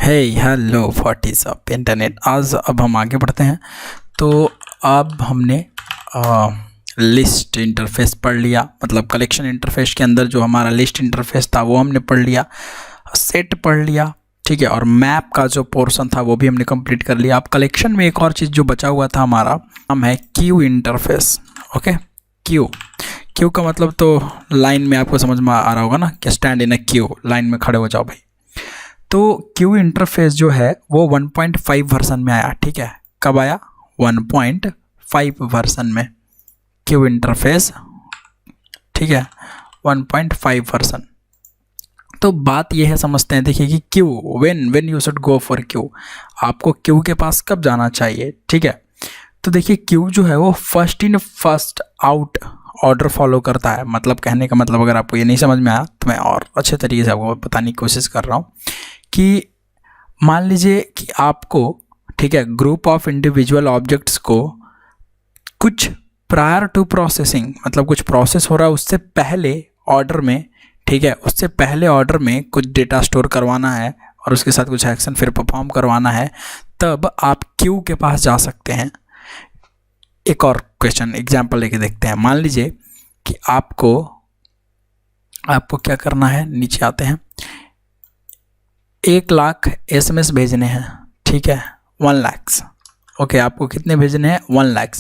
Hey hello what is up internet. आज अब हम आगे बढ़ते हैं। तो अब हमने लिस्ट इंटरफेस पढ़ लिया, मतलब कलेक्शन इंटरफेस के अंदर जो हमारा लिस्ट इंटरफेस था वो हमने पढ़ लिया, सेट पढ़ लिया, ठीक है। और मैप का जो पोर्शन था वो भी हमने कंप्लीट कर लिया। अब कलेक्शन में एक और चीज़ जो बचा हुआ था हमारा नाम है क्यू इंटरफेस। ओके, क्यू का मतलब तो लाइन में आपको समझ में आ रहा होगा ना कि stand in a Q, line में खड़े हो जाओ भाई। तो क्यू इंटरफेस जो है वो 1.5 वर्जन में आया, ठीक है। कब आया? 1.5 वर्जन में क्यू इंटरफेस, ठीक है, 1.5 वर्जन। तो बात ये है, समझते हैं, देखिए कि Q when you should go for Q, आपको क्यू के पास कब जाना चाहिए, ठीक है। तो देखिए क्यू जो है वो first in first out order follow करता है। मतलब कहने का मतलब, अगर आपको ये नहीं समझ में आया तो मैं और अच्छे तरीके से आपको बताने की कोशिश कर रहा हूँ कि मान लीजिए कि आपको, ठीक है, ग्रुप ऑफ इंडिविजुअल ऑब्जेक्ट्स को कुछ प्रायर टू प्रोसेसिंग, मतलब कुछ प्रोसेस हो रहा है उससे पहले ऑर्डर में, ठीक है, उससे पहले ऑर्डर में कुछ डेटा स्टोर करवाना है और उसके साथ कुछ एक्शन फिर परफॉर्म करवाना है, तब आप क्यू के पास जा सकते हैं। एक और क्वेश्चन एग्जाम्पल लेके देखते हैं। मान लीजिए कि आपको क्या करना है, नीचे आते हैं, 1 लाख SMS भेजने हैं, ठीक है, 1 लाख। ओके, आपको कितने भेजने हैं? 1 लाख।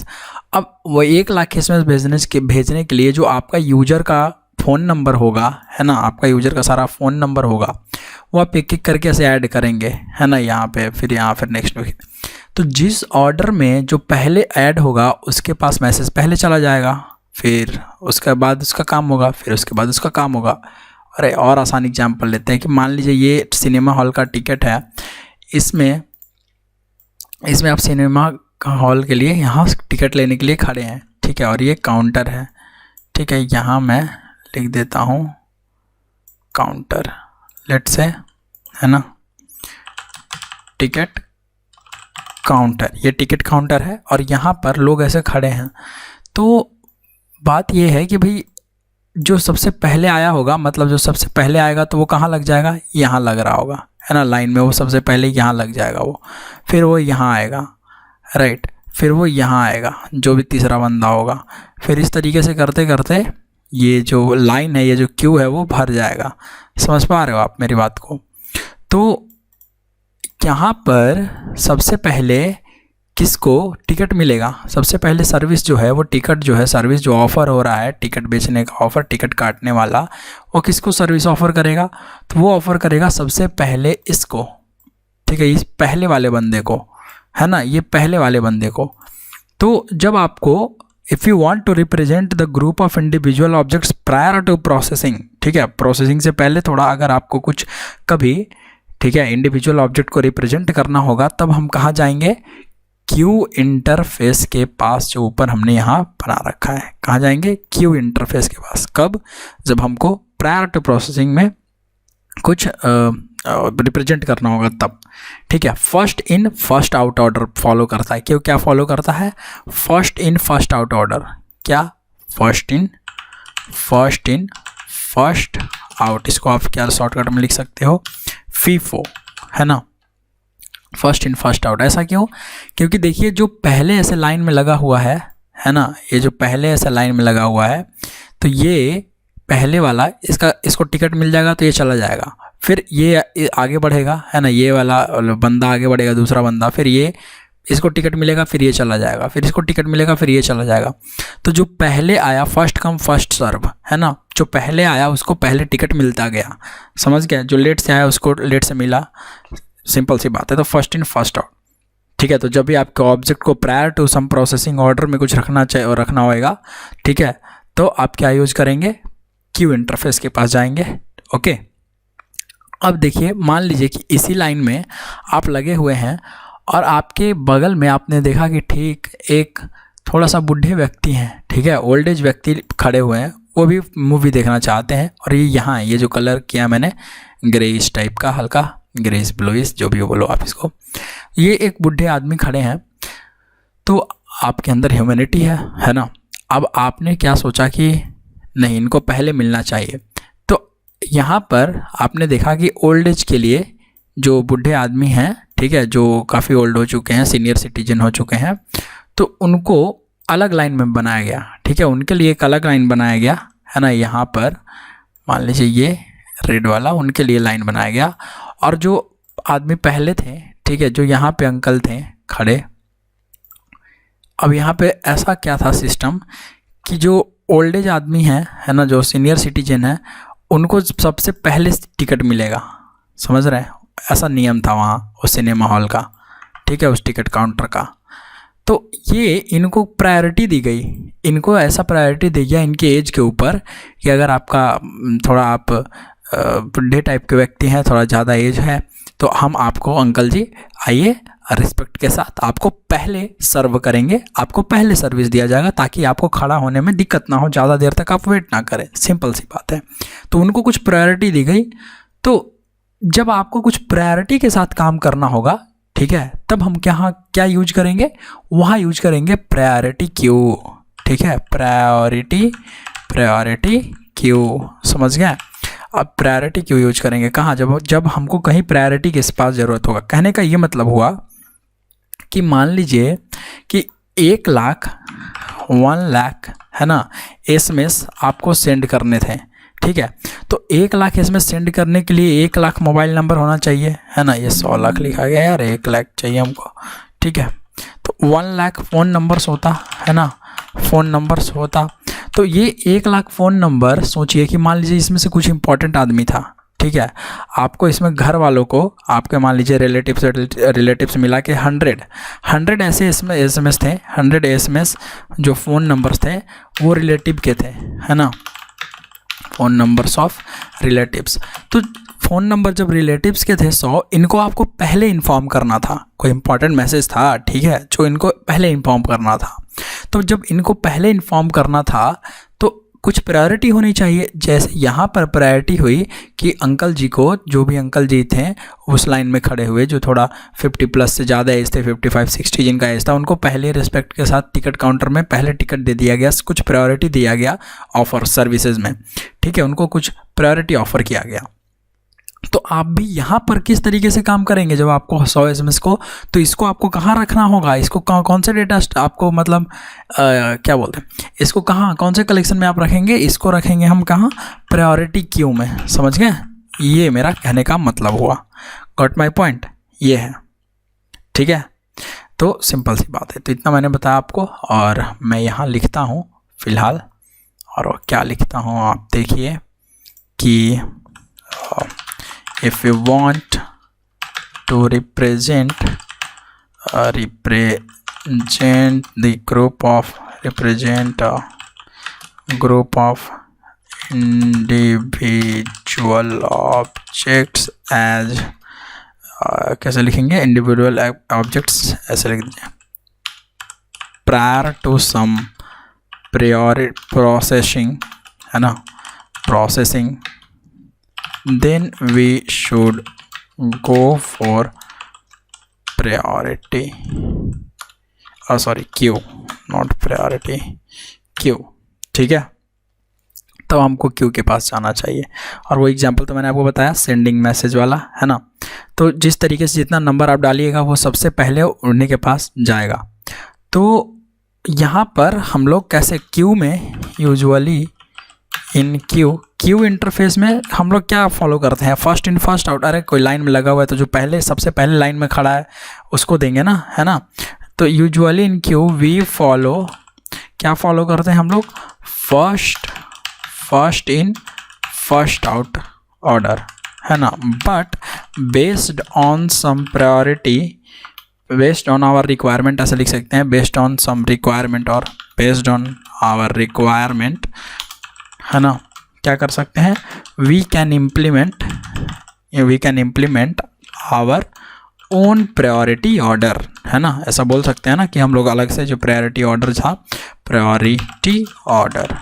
अब वो 1 लाख SMS भेजने के लिए जो आपका यूजर का फ़ोन नंबर होगा, है ना, आपका यूजर का सारा फ़ोन नंबर होगा, वो आप एक एक करके ऐसे ऐड करेंगे, है ना, यहाँ पे फिर नेक्स्ट। तो जिस ऑर्डर में जो पहले ऐड होगा उसके पास मैसेज पहले चला जाएगा, फिर उसके बाद उसका काम होगा, फिर उसके बाद उसका काम होगा। अरे और आसान एग्जांपल लेते हैं कि मान लीजिए ये सिनेमा हॉल का टिकट है, इसमें आप सिनेमा हॉल के लिए यहाँ टिकट लेने के लिए खड़े हैं, ठीक है, और ये काउंटर है, ठीक है। यहाँ मैं लिख देता हूँ काउंटर, लेट से, है ना, टिकट काउंटर, ये टिकट काउंटर है और यहाँ पर लोग ऐसे खड़े हैं। तो बात ये है कि भाई जो सबसे पहले आया होगा, मतलब जो सबसे पहले आएगा तो वो कहाँ लग जाएगा? यहाँ लग रहा होगा, है ना, लाइन में वो सबसे पहले यहाँ लग जाएगा वो, फिर वो यहाँ आएगा, राइट, फिर वो यहाँ आएगा जो भी तीसरा बंदा होगा। फिर इस तरीके से करते करते ये जो लाइन है, ये जो क्यू है वो भर जाएगा। समझ पा रहे हो आप मेरी बात को? तो यहाँ पर सबसे पहले किसको टिकट मिलेगा? सबसे पहले सर्विस जो है वो टिकट जो है, सर्विस जो ऑफ़र हो रहा है, टिकट बेचने का ऑफ़र, टिकट काटने वाला, वो किसको सर्विस ऑफ़र करेगा? तो वो ऑफ़र करेगा सबसे पहले इसको, ठीक है, इस पहले वाले बंदे को, है ना, ये पहले वाले बंदे को। तो जब आपको if you want to represent the group of individual objects prior to processing, ठीक है, प्रोसेसिंग से पहले थोड़ा अगर आपको कुछ कभी, ठीक है, इंडिविजुअल ऑब्जेक्ट को रिप्रेजेंट करना होगा, तब हम कहाँ जाएंगे? क्यू इंटरफेस के पास, जो ऊपर हमने यहाँ बना रखा है। कहाँ जाएंगे? क्यू इंटरफेस के पास। कब? जब हमको प्रायर टू प्रोसेसिंग में कुछ रिप्रेजेंट करना होगा तब, ठीक है। First in first out order follow करता है। क्यों क्या फॉलो करता है? First in first out order. क्या? First in first out. इसको आप क्या शॉर्टकट में लिख सकते हो? फीफो, है ना, फर्स्ट इन फर्स्ट आउट। ऐसा क्यों? क्योंकि देखिए जो पहले ऐसे लाइन में लगा हुआ है ना, ये जो पहले ऐसे लाइन में लगा हुआ है, तो ये पहले वाला इसको टिकट मिल जाएगा तो ये चला जाएगा, फिर ये आगे बढ़ेगा, है ना, ये वाला बंदा आगे बढ़ेगा, दूसरा बंदा, फिर ये इसको टिकट मिलेगा, फिर ये चला जाएगा, फिर इसको टिकट मिलेगा, फिर ये चला जाएगा। तो जो पहले आया, फर्स्ट कम फर्स्ट सर्व, है ना, जो पहले आया उसको पहले टिकट मिलता गया, समझ गया। जो लेट से आया उसको लेट से मिला, सिंपल सी बात है। तो फर्स्ट इन फर्स्ट आउट, ठीक है। तो जब भी आपके ऑब्जेक्ट को prior to some processing order में कुछ रखना चाहिए और रखना होगा, ठीक है, तो आप क्या यूज करेंगे? क्यू इंटरफेस के पास जाएंगे। ओके, अब देखिए, मान लीजिए कि इसी लाइन में आप लगे हुए हैं और आपके बगल में आपने देखा कि ठीक एक थोड़ा सा बूढ़े व्यक्ति हैं, ठीक है, ओल्ड एज व्यक्ति खड़े हुए हैं, वो भी मूवी देखना चाहते हैं। और ये यहाँ ये जो कलर किया मैंने ग्रेइश टाइप का, हल्का ग्रेइश ब्लूइश, जो भी बोलो आप इसको, ये एक बूढ़े आदमी खड़े हैं। तो आपके अंदर ह्यूमैनिटी है ना। अब आपने क्या सोचा कि नहीं, इनको पहले मिलना चाहिए। तो यहाँ पर आपने देखा कि ओल्ड एज के लिए जो बूढ़े आदमी हैं, ठीक है, जो काफ़ी ओल्ड हो चुके हैं, सीनियर सिटीजन हो चुके हैं, तो उनको अलग लाइन में बनाया गया, ठीक है, उनके लिए एक अलग लाइन बनाया गया, है ना। यहाँ पर मान लीजिए ये रेड वाला, उनके लिए लाइन बनाया गया। और जो आदमी पहले थे, ठीक है, जो यहाँ पे अंकल थे खड़े, अब यहाँ पे ऐसा क्या था सिस्टम कि जो ओल्ड एज आदमी है ना, जो सीनियर सिटीजन है, उनको सबसे पहले टिकट मिलेगा, समझ रहे हैं, ऐसा नियम था वहाँ उस सिनेमा हॉल का, ठीक है, उस टिकट काउंटर का। तो ये इनको प्रायोरिटी दी गई, इनको ऐसा प्रायोरिटी दी गया इनके एज के ऊपर कि अगर आपका थोड़ा आप बुढ़े टाइप के व्यक्ति हैं, थोड़ा ज़्यादा एज है, तो हम आपको अंकल जी आइए रिस्पेक्ट के साथ आपको पहले सर्व करेंगे, आपको पहले सर्विस दिया जाएगा ताकि आपको खड़ा होने में दिक्कत ना हो, ज़्यादा देर तक आप वेट ना करें, सिंपल सी बात है। तो उनको कुछ प्रायोरिटी दी गई। तो जब आपको कुछ प्रायोरिटी के साथ काम करना होगा, ठीक है, तब हम क्या यूज करेंगे, वहाँ यूज करेंगे प्रायोरिटी क्यू, ठीक है, प्रायोरिटी क्यू, समझ गए। अब प्रायोरिटी क्यू यूज करेंगे कहाँ, जब हमको कहीं प्रायोरिटी के पास ज़रूरत होगा। कहने का ये मतलब हुआ कि मान लीजिए कि 1 लाख 1 लाख, है ना, SMS आपको सेंड करने थे, ठीक है। तो 1 लाख SMS सेंड करने के लिए 1 लाख मोबाइल नंबर होना चाहिए, है ना। ये 100 लाख लिखा गया यार, 1 लाख चाहिए हमको, ठीक है। तो 1 लाख फ़ोन नंबर्स होता, है ना, फ़ोन नंबर्स होता। तो ये 1 लाख फ़ोन नंबर, सोचिए कि मान लीजिए इसमें से कुछ इंपॉर्टेंट आदमी था, ठीक है, आपको इसमें घर वालों को, आपके मान लीजिए रिलेटिव्स मिला के 100 ऐसे इसमें SMS थे, 100 SMS जो फ़ोन नंबर्स थे वो रिलेटिव के थे, है ना, फ़ोन नंबर्स ऑफ रिलेटिव्स। तो फ़ोन नंबर जब रिलेटिव्स के थे 100, इनको आपको पहले इन्फॉर्म करना था, कोई इंपॉर्टेंट मैसेज था, ठीक है, जो इनको पहले इन्फॉर्म करना था। तो जब इनको पहले इन्फॉर्म करना था तो कुछ प्रायोरिटी होनी चाहिए। जैसे यहाँ पर प्रायोरिटी हुई कि अंकल जी को, जो भी अंकल जी थे उस लाइन में खड़े हुए, जो थोड़ा 50+ से ज़्यादा एज थे, 55-60 जिनका एज था, उनको पहले रिस्पेक्ट के साथ टिकट काउंटर में पहले टिकट दे दिया गया, कुछ प्रायोरिटी दिया गया ऑफर सर्विसेज में, ठीक है, उनको कुछ प्रायोरिटी ऑफर किया गया। तो आप भी यहाँ पर किस तरीके से काम करेंगे, जब आपको 100 SMS को, तो इसको आपको कहाँ रखना होगा, इसको कौन से डेटा आपको मतलब क्या बोलते हैं, इसको कहाँ, कौन से कलेक्शन में आप रखेंगे, इसको रखेंगे हम कहाँ, प्रायोरिटी क्यू में, समझ गए। ये मेरा कहने का मतलब हुआ, गॉट माय पॉइंट, ये है, ठीक है। तो सिंपल सी बात है। तो इतना मैंने बताया आपको, और मैं यहाँ लिखता हूँ फ़िलहाल, और क्या लिखता हूँ आप देखिए कि if you want to represent the group of individual objects as कैसे लिखेंगे, इंडिविजुअल ऑब्जेक्ट्स ऐसे लिख दीजिए, prior to some processing, है ना, processing, then we should go for priority, queue, not priority, queue, ठीक है। तो हमको क्यू के पास जाना चाहिए, और वो एग्जांपल तो मैंने आपको बताया सेंडिंग मैसेज वाला, है ना। तो जिस तरीके से जितना नंबर आप डालिएगा वो सबसे पहले उन्हीं के पास जाएगा। तो यहाँ पर हम लोग कैसे क्यू में, यूजुअली इन क्यू इंटरफेस में हम लोग क्या फॉलो करते हैं, फर्स्ट इन फर्स्ट आउट। अरे कोई लाइन में लगा हुआ है तो जो सबसे पहले लाइन में खड़ा है उसको देंगे ना, है ना। तो यूजुअली इन क्यू वी क्या फॉलो करते हैं हम लोग, first in first out order, है ना। But based on some priority, based on our requirement ऐसे लिख सकते हैं, बेस्ड ऑन सम रिक्वायरमेंट और बेस्ड ऑन आवर रिक्वायरमेंट, है ना। क्या कर सकते हैं, we can implement our own priority order, है ना। ऐसा बोल सकते हैं ना कि हम लोग अलग से जो प्रायोरिटी ऑर्डर था, प्रायोरिटी ऑर्डर,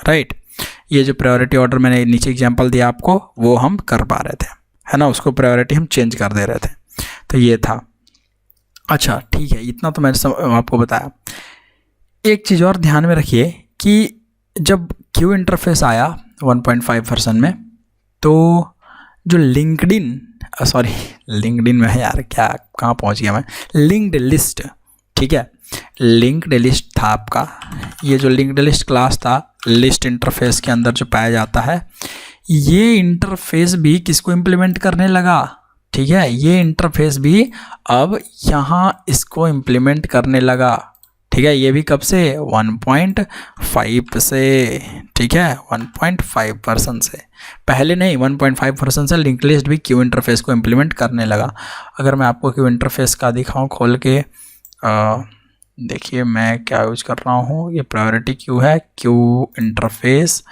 राइट। ये जो प्रायोरिटी ऑर्डर मैंने नीचे एग्जांपल दिया आपको, वो हम कर पा रहे थे, है ना, उसको प्रायोरिटी हम चेंज कर दे रहे थे। तो ये था। अच्छा ठीक है, इतना तो मैंने आपको बताया। एक चीज़ और ध्यान में रखिए कि जब क्यू इंटरफेस आया 1.5 वर्जन में, तो जो लिंक्डइन, सॉरी लिंक्डइन में है यार, क्या कहाँ पहुँच गया मैं, लिंक्ड लिस्ट, ठीक है, लिंक्ड लिस्ट था आपका। ये जो लिंक्ड लिस्ट क्लास था लिस्ट इंटरफेस के अंदर जो पाया जाता है, ये इंटरफेस भी किसको इम्प्लीमेंट करने लगा, ठीक है, ये इंटरफेस भी अब यहाँ इसको इम्प्लीमेंट करने लगा, ठीक है। ये भी कब से, 1.5 से, ठीक है, 1.5% से, पहले नहीं 1.5% से लिंक्ड लिस्ट भी क्यू इंटरफेस को इम्प्लीमेंट करने लगा। अगर मैं आपको क्यू इंटरफेस का दिखाऊं खोल के, देखिए मैं क्या यूज कर रहा हूँ, ये प्रायोरिटी क्यू है, क्यू इंटरफेस,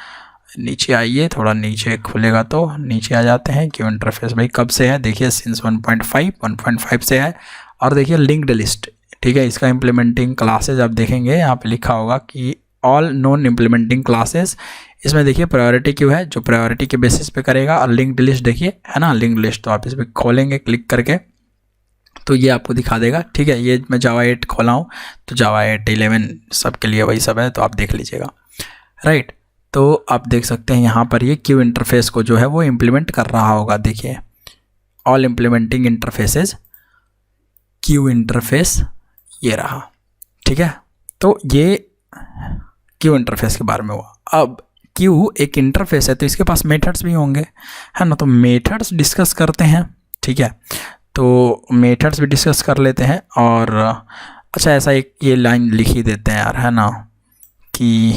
नीचे आइए, थोड़ा नीचे खुलेगा तो नीचे आ जाते हैं। क्यू इंटरफेस भाई कब से है, देखिए सिंस 1.5 से है। और देखिए लिंक्ड लिस्ट, ठीक है, इसका इम्प्लीमेंटिंग क्लासेज आप देखेंगे यहाँ पे लिखा होगा कि ऑल नॉन इम्प्लीमेंटिंग क्लासेस, इसमें देखिए प्रायोरिटी क्यू है जो प्रायोरिटी के बेसिस पे करेगा, और लिंक्ड लिस्ट देखिए है ना, लिंक्ड लिस्ट, तो आप इस पर खोलेंगे क्लिक करके तो ये आपको दिखा देगा, ठीक है। ये मैं जावा 8 खोला हूँ तो जावा 8, 11 सब के लिए वही सब है, तो आप देख लीजिएगा, राइट। तो आप देख सकते हैं यहाँ पर ये क्यू इंटरफेस को जो है वो इम्प्लीमेंट कर रहा होगा, देखिए all implementing interfaces, Q interface ये रहा, ठीक है। तो ये क्यू इंटरफेस के बारे में हुआ। अब क्यू एक इंटरफेस है तो इसके पास मेथड्स भी होंगे, है ना, तो मेथड्स डिस्कस करते हैं, ठीक है। तो मेथड्स भी डिस्कस कर लेते हैं। और अच्छा ऐसा एक ये लाइन लिख ही देते हैं यार, है ना, कि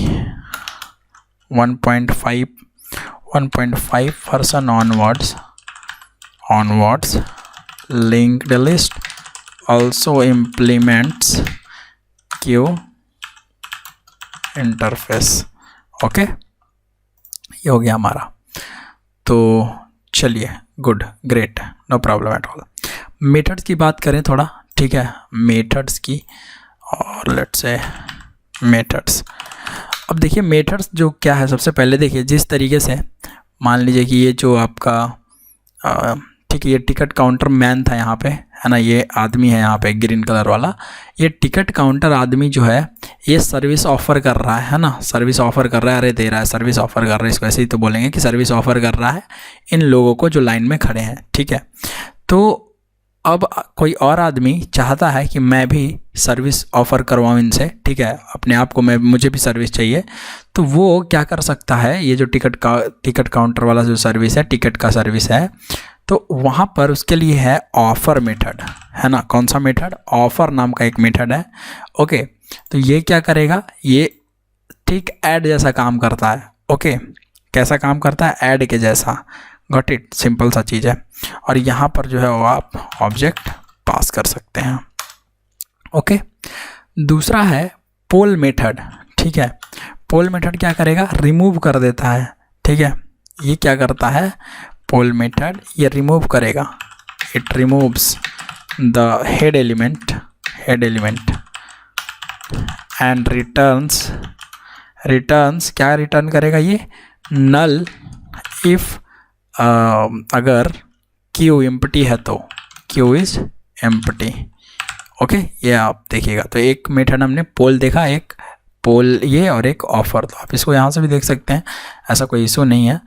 1.5% onwards linked list also implements queue interface, okay, ये हो गया हमारा। तो चलिए, good, great, no problem at all. Methods की बात करें थोड़ा, ठीक है, मेथड्स की, और लेट्स से मेथड्स। अब देखिए मेथड्स जो क्या है, सबसे पहले देखिए जिस तरीके से मान लीजिए कि ये जो आपका ठीक है, ये टिकट काउंटर मैन था यहाँ पे, है ना, ये आदमी है यहाँ पे ग्रीन कलर वाला, ये टिकट काउंटर आदमी जो है ये सर्विस ऑफ़र कर रहा है ना, सर्विस ऑफ़र कर रहा है, अरे दे रहा है, सर्विस ऑफ़र कर रहा है, इसको ऐसे ही तो बोलेंगे कि सर्विस ऑफ़र कर रहा है इन लोगों को जो लाइन में खड़े हैं, ठीक है। तो अब कोई और आदमी चाहता है कि मैं भी सर्विस ऑफ़र करवाऊँ इनसे, ठीक है, अपने आप को मुझे भी सर्विस चाहिए, तो वो क्या कर सकता है, ये जो टिकट काउंटर वाला जो सर्विस है, टिकट का सर्विस है, तो वहाँ पर उसके लिए है ऑफ़र मेथड, है ना, कौन सा मेथड, ऑफ़र नाम का एक मेथड है, ओके। तो ये क्या करेगा, ये ठीक ऐड जैसा काम करता है, ओके, कैसा काम करता है, ऐड के जैसा, गॉट इट, सिंपल सा चीज़ है। और यहाँ पर जो है वो आप ऑब्जेक्ट पास कर सकते हैं, ओके। दूसरा है पोल मेथड, ठीक है, पोल मेथड क्या करेगा, रिमूव कर देता है, ठीक है, ये क्या करता है, पोल मेथड ये रिमूव करेगा, it removes the head element and returns क्या रिटर्न करेगा, ये नल इफ़ अगर क्यू एम्प्टी है तो क्यू इज़ एम्प्टी, ओके। ये आप देखिएगा, तो एक मेथड हमने पोल देखा, एक पोल ये और एक ऑफ़र, तो आप इसको यहाँ से भी देख सकते हैं, ऐसा कोई इशू नहीं है।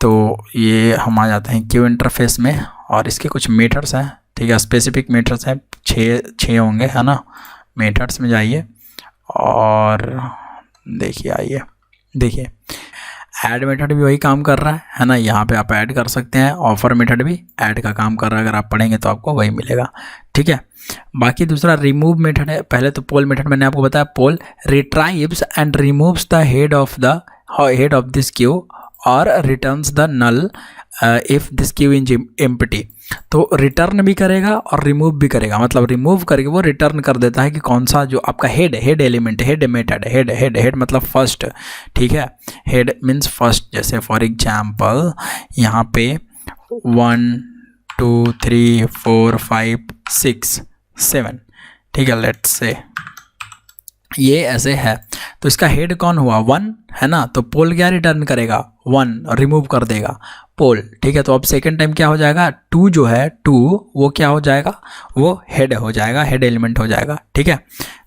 तो ये हम आ जाते हैं क्यू इंटरफेस में, और इसके कुछ मेथड्स हैं, ठीक है, स्पेसिफिक मेथड्स हैं, 6 होंगे, है ना। मेथड्स में जाइए और देखिए, आइए देखिए, ऐड मेथड भी वही काम कर रहा है ना, यहाँ पे आप ऐड कर सकते हैं, ऑफ़र मेथड भी ऐड का काम कर रहा है, अगर आप पढ़ेंगे तो आपको वही मिलेगा, ठीक है। बाकी दूसरा रिमूव मेथड है, पहले तो पोल मेथड मैंने आपको बताया, poll retrieves and removes the head of this queue और returns the null if this queue is empty. तो रिटर्न भी करेगा और रिमूव भी करेगा, मतलब रिमूव करके वो रिटर्न कर देता है कि कौन सा जो आपका head element, head method, head मतलब फर्स्ट, ठीक है, हेड मीन्स फर्स्ट। जैसे फॉर एग्जांपल यहाँ पे 1 2 3 4 5 6 7, ठीक है, लेट्स से ये ऐसे है, तो इसका हेड कौन हुआ, 1 है ना, तो पोल क्या रिटर्न करेगा, 1, रिमूव कर देगा पोल, ठीक है। तो अब सेकेंड टाइम क्या हो जाएगा, 2 जो है 2 वो क्या हो जाएगा, वो हेड हो जाएगा, हेड एलिमेंट हो जाएगा, ठीक है।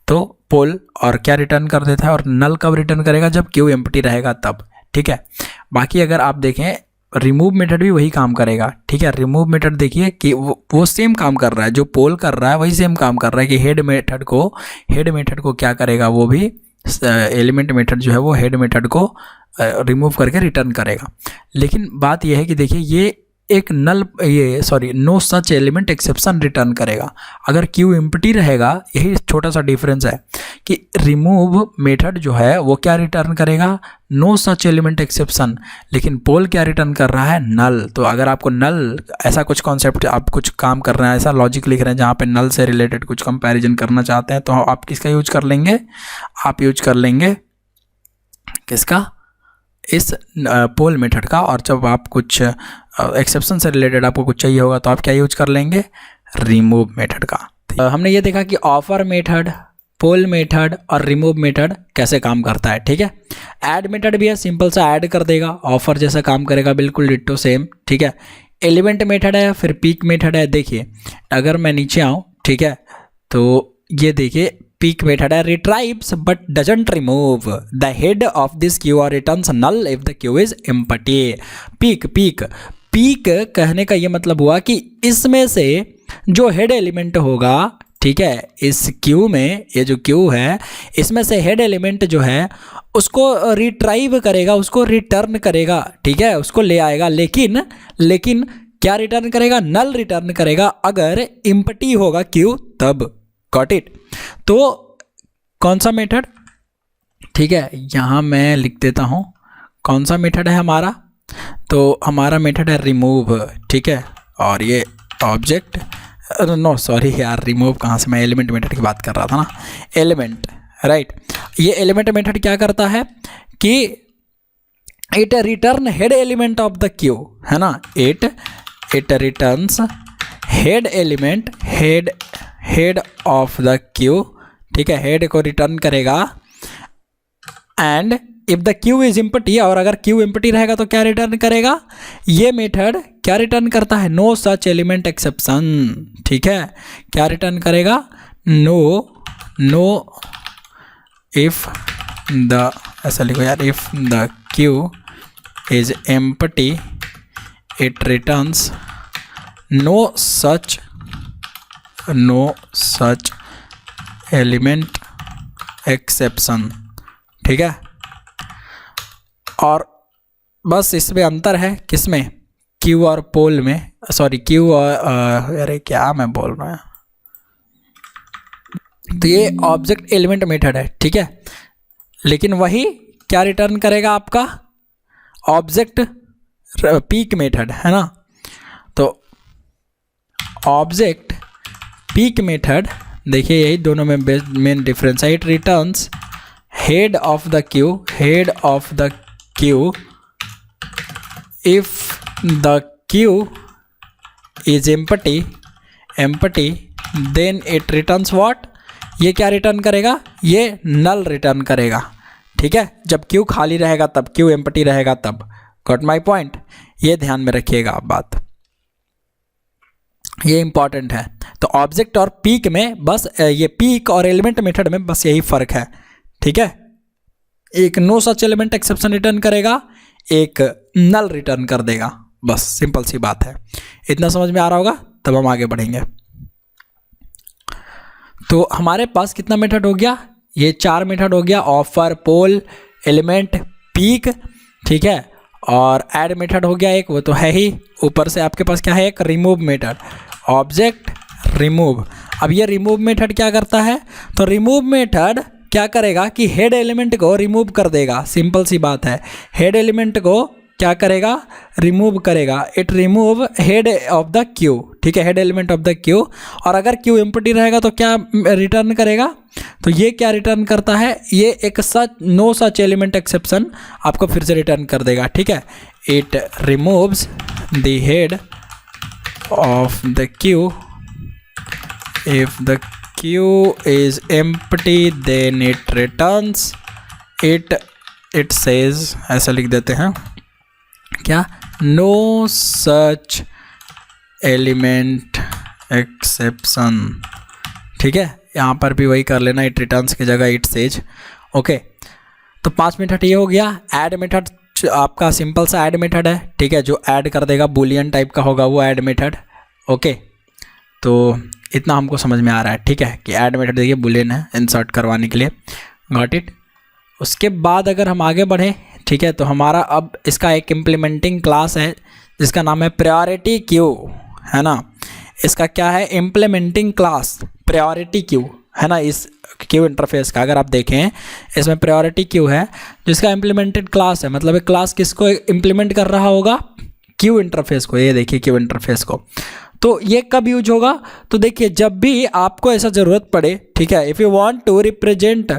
तो पोल और क्या रिटर्न कर देता है, और नल कब रिटर्न करेगा, जब क्यू एम्प्टी रहेगा तब, ठीक है। बाकी अगर आप देखें रिमूव मेथड भी वही काम करेगा, ठीक है। रिमूव मेथड देखिए कि वो सेम काम कर रहा है, जो पोल कर रहा है वही सेम काम कर रहा है कि हेड मेथड को क्या करेगा, वो भी एलिमेंट मेथड जो है वो हेड मेथड को रिमूव करके रिटर्न करेगा। लेकिन बात यह है कि देखिए ये एक no such element exception return करेगा अगर क्यू एम्प्टी रहेगा। यही छोटा सा डिफरेंस है कि रिमूव मेथड जो है वो क्या रिटर्न करेगा, नो सच एलिमेंट एक्सेप्शन, लेकिन पोल क्या रिटर्न कर रहा है, नल। तो अगर आपको नल ऐसा कुछ कॉन्सेप्ट, आप कुछ काम कर रहे हैं, ऐसा लॉजिक लिख रहे हैं जहाँ पे नल से रिलेटेड कुछ कंपैरिजन करना चाहते हैं, तो आप किसका यूज कर लेंगे, आप यूज कर लेंगे किसका, इस पोल मेथड का। और जब आप कुछ एक्सेप्शन से रिलेटेड आपको कुछ चाहिए होगा तो आप क्या यूज कर लेंगे, रिमूव मेथड का। हमने ये देखा कि ऑफर मेथड, पोल मेथड और रिमूव मेथड कैसे काम करता है, ठीक है। ऐड मेथड भी है, सिंपल सा ऐड कर देगा, ऑफर जैसा काम करेगा, बिल्कुल डिट्टो सेम, ठीक है। एलिमेंट मेथड है, फिर पीक मेथड है। देखिए अगर मैं नीचे आऊँ, ठीक है, तो ये देखिए पीक मेथड है, retrieves but doesn't remove the head of this queue और returns null if the queue is empty. Peek कहने का ये मतलब हुआ कि इसमें से जो हेड एलिमेंट होगा, ठीक है, इस क्यू में, ये जो क्यू है इसमें से हेड एलिमेंट जो है उसको रिट्राइव करेगा, उसको रिटर्न करेगा, ठीक है, उसको ले आएगा। लेकिन क्या रिटर्न करेगा, नल रिटर्न करेगा अगर एम्प्टी होगा क्यू तब। Got it. तो कौन सा मेथड, ठीक है, यहाँ मैं लिख देता हूँ कौन सा मेथड है हमारा। तो हमारा मेथड है रिमूव, ठीक है। और ये ऑब्जेक्ट, नो सॉरी यार, रिमूव कहाँ से, मैं एलिमेंट मेथड की बात कर रहा था ना, एलिमेंट, राइट। ये एलिमेंट मेथड क्या करता है कि it return head element of the queue, है ना, it returns head element, head of the Q, ठीक है, हेड को रिटर्न करेगा। And if the queue is empty, और अगर क्यू एम्प्टी रहेगा तो क्या रिटर्न करेगा, ये मेथड क्या रिटर्न करता है, नो सच एलिमेंट एक्सेप्शन, ठीक है। क्या रिटर्न करेगा, नो इफ द, ऐसा लिखो यार, if the queue is empty it returns no such element exception, ठीक है। और बस इसमें अंतर है किसमें, क्यू और पोल में, सॉरी क्यू और अरे क्या मैं बोल रहा हूँ। तो ये ऑब्जेक्ट एलिमेंट मेथड है, ठीक है, लेकिन वही क्या रिटर्न करेगा, आपका ऑब्जेक्ट पीक मेथड, है ना। तो ऑब्जेक्ट पीक मेथड, देखिए यही दोनों में मेन डिफरेंस है। It returns head of the queue if the queue is empty then it returns what, ये क्या रिटर्न करेगा, ये नल रिटर्न करेगा, ठीक है। जब क्यू खाली रहेगा तब, क्यू एम्प्टी रहेगा तब। गॉट माई पॉइंट, ये ध्यान में रखिएगा आप बात, ये इंपॉर्टेंट है। तो ऑब्जेक्ट और पीक में बस ये पीक और एलिमेंट मेथड में बस यही फर्क है, ठीक है। एक no such element exception return करेगा, एक नल रिटर्न कर देगा, बस सिंपल सी बात है। इतना समझ में आ रहा होगा, तब हम आगे बढ़ेंगे। तो हमारे पास कितना मेथड हो गया, ये 4 मेथड हो गया, ऑफर, पोल, एलिमेंट, पीक, ठीक है। और ऐड मेथड हो गया एक, वो तो है ही। ऊपर से आपके पास क्या है, एक रिमूव मेथड, ऑब्जेक्ट रिमूव। अब ये रिमूव मेथड क्या करता है, तो रिमूव मेथड क्या करेगा कि हेड एलिमेंट को रिमूव कर देगा, सिंपल सी बात है। हेड एलिमेंट को क्या करेगा, रिमूव करेगा। It remove head of the Q, ठीक है, head element of the Q. और अगर क्यू एम्प्टी रहेगा तो क्या रिटर्न करेगा, तो ये क्या रिटर्न करता है, ये एक नो सच एलिमेंट एक्सेप्शन आपको फिर से रिटर्न कर देगा, ठीक है। It removes the head of the queue if the queue is empty then it returns it says, ऐसा लिख देते हैं क्या, नो सच एलिमेंट एक्सेप्शन, ठीक है। यहाँ पर भी वही कर लेना, इट रिटर्न्स की जगह इट सेज, ओके। तो 5 मेथड ये हो गया। ऐड मेथड आपका सिंपल सा ऐड मेथड है, ठीक है, जो ऐड कर देगा, बूलियन टाइप का होगा वो ऐड मेथड। ओके, तो इतना हमको समझ में आ रहा है, ठीक है, कि ऐड मेथड देखिए बूलियन है इंसर्ट करवाने के लिए। Got it. उसके बाद अगर हम आगे बढ़ें, ठीक है, तो हमारा अब इसका एक इम्प्लीमेंटिंग क्लास है जिसका नाम है प्रायोरिटी क्यू, है ना। इसका क्या है, इम्प्लीमेंटिंग क्लास प्रायोरिटी क्यू, है ना। इस क्यू इंटरफेस का अगर आप देखें, इसमें प्रायोरिटी क्यू है जिसका इम्प्लीमेंटेड क्लास है, मतलब एक क्लास किसको इम्प्लीमेंट कर रहा होगा, क्यू इंटरफेस को। ये देखिए क्यू इंटरफेस को। तो ये कब यूज होगा, तो देखिए जब भी आपको ऐसा ज़रूरत पड़े, ठीक है, if you want to represent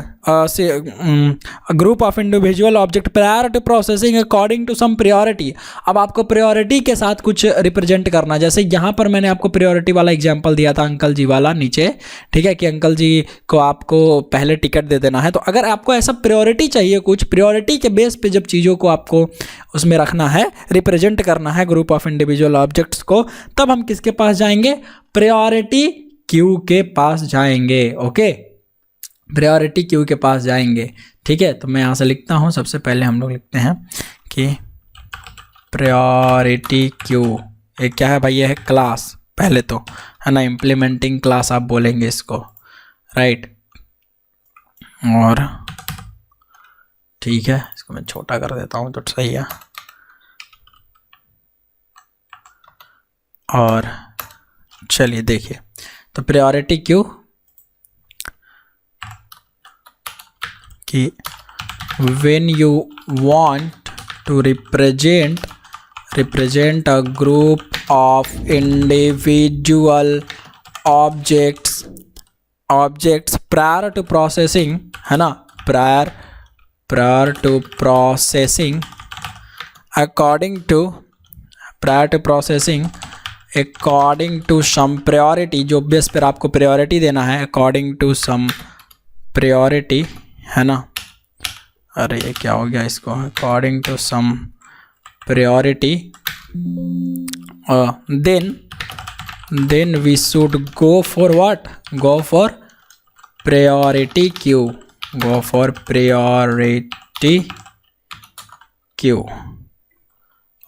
group of individual object prior to processing according to some priority. अब आपको प्रायोरिटी के साथ कुछ रिप्रेजेंट करना, जैसे यहाँ पर मैंने आपको प्रायोरिटी वाला एग्जांपल दिया था, अंकल जी वाला नीचे, ठीक है, कि अंकल जी को आपको पहले टिकट दे देना है। तो अगर आपको ऐसा प्रायोरिटी चाहिए, कुछ प्रायोरिटी के बेस पे जब चीज़ों को आपको उसमें रखना है, रिप्रेजेंट करना है ग्रुप ऑफ इंडिविजुअल ऑब्जेक्ट्स को, तब हम किसके पास जाएंगे, प्रायोरिटी क्यू के पास जाएंगे। ओके, प्रायोरिटी क्यू के पास जाएंगे, ठीक है। तो मैं यहाँ से लिखता हूँ, सबसे पहले हम लोग लिखते हैं कि प्रायोरिटी क्यू, ये क्या है भाई, ये है क्लास पहले तो, है ना, इम्प्लीमेंटिंग क्लास आप बोलेंगे इसको, राइट। और ठीक है, इसको मैं छोटा कर देता हूँ तो सही है। और चलिए देखिए, तो प्रायोरिटी क्यू कि when you want to represent a group of individual objects prior to processing, है ना, prior to processing according to some priority, जो बेस पर आपको प्रायोरिटी देना है, according to some priority, है ना। अरे ये क्या हो गया इसको, according to some priority, then we should go for what, go for priority queue, go for priority queue.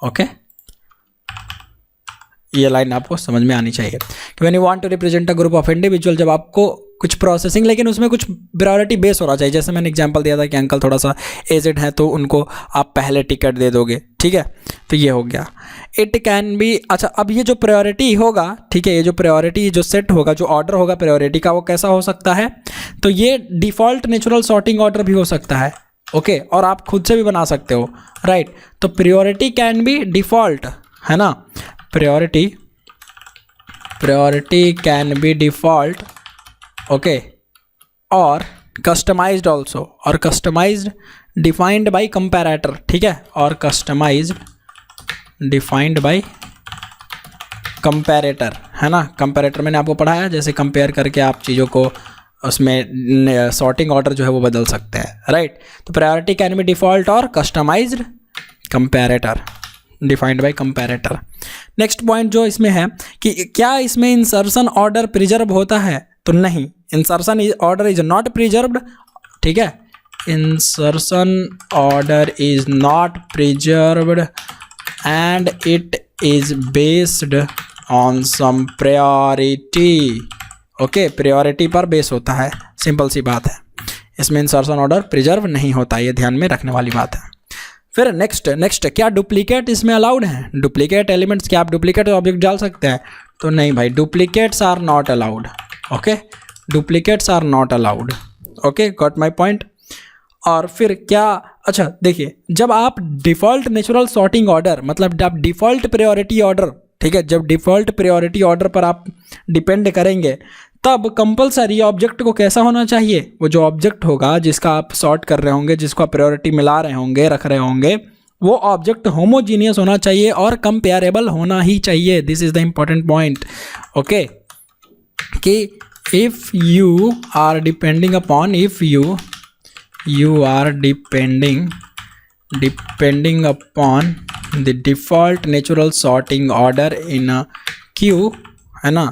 Okay, ये लाइन आपको समझ में आनी चाहिए कि when you want to represent a group of individual, जब आपको कुछ प्रोसेसिंग, लेकिन उसमें कुछ प्रायोरिटी बेस होना चाहिए। जैसे मैंने एग्जांपल दिया था कि अंकल थोड़ा सा एजेड है तो उनको आप पहले टिकट दे दोगे, ठीक है, तो ये हो गया। इट कैन बी, अच्छा अब ये जो प्रायोरिटी होगा, ठीक है, ये जो प्रायोरिटी जो सेट होगा, जो ऑर्डर होगा प्रायोरिटी का, वो कैसा हो सकता है, तो ये डिफ़ॉल्ट नेचुरल सॉर्टिंग ऑर्डर भी हो सकता है। ओके, और आप खुद से भी बना सकते हो, राइट। तो प्रायोरिटी कैन बी डिफ़ॉल्ट, है ना, priority can be default, okay, और कस्टमाइज्ड ऑल्सो, और कस्टमाइज्ड डिफाइंड बाय कंपैरेटर, ठीक है, और कस्टमाइज्ड डिफाइंड बाय कंपैरेटर, है ना। कंपैरेटर मैंने आपको पढ़ाया, जैसे कंपेयर करके आप चीज़ों को उसमें सॉर्टिंग ऑर्डर जो है वो बदल सकते हैं, राइट। तो प्रायोरिटी कैन बी डिफ़ॉल्ट और customised comparator, defined by comparator. Next point जो इसमें है कि क्या इसमें इंसर्शन ऑर्डर प्रिजर्व होता है, तो नहीं, insertion order is not preserved, ठीक है, insertion order is not preserved and it is based on some priority. Okay, priority पर बेस होता है, सिंपल सी बात है, इसमें इंसर्शन ऑर्डर प्रिजर्व नहीं होता, ये ध्यान में रखने वाली बात है। फिर नेक्स्ट क्या डुप्लीकेट इसमें अलाउड है, डुप्लीकेट एलिमेंट्स, क्या आप डुप्लीकेट ऑब्जेक्ट डाल सकते हैं, तो नहीं भाई, duplicates are not allowed. Okay, duplicates are not allowed. Okay, got my point. और फिर क्या, अच्छा देखिए, जब आप डिफ़ॉल्ट नेचुरल सॉर्टिंग ऑर्डर, मतलब जब डिफ़ॉल्ट प्रायोरिटी ऑर्डर, ठीक है, जब डिफ़ॉल्ट प्रायोरिटी ऑर्डर पर आप डिपेंड करेंगे, तब कंपलसरी ऑब्जेक्ट को कैसा होना चाहिए, वो जो ऑब्जेक्ट होगा जिसका आप सॉर्ट कर रहे होंगे, जिसको आप प्रायोरिटी मिला रहे होंगे, रख रहे होंगे, वो ऑब्जेक्ट होमोजीनियस होना चाहिए और कंपेरेबल होना ही चाहिए। This is the important point. Okay, कि if you are depending upon, if you are depending upon the default natural sorting order in a queue, है ना,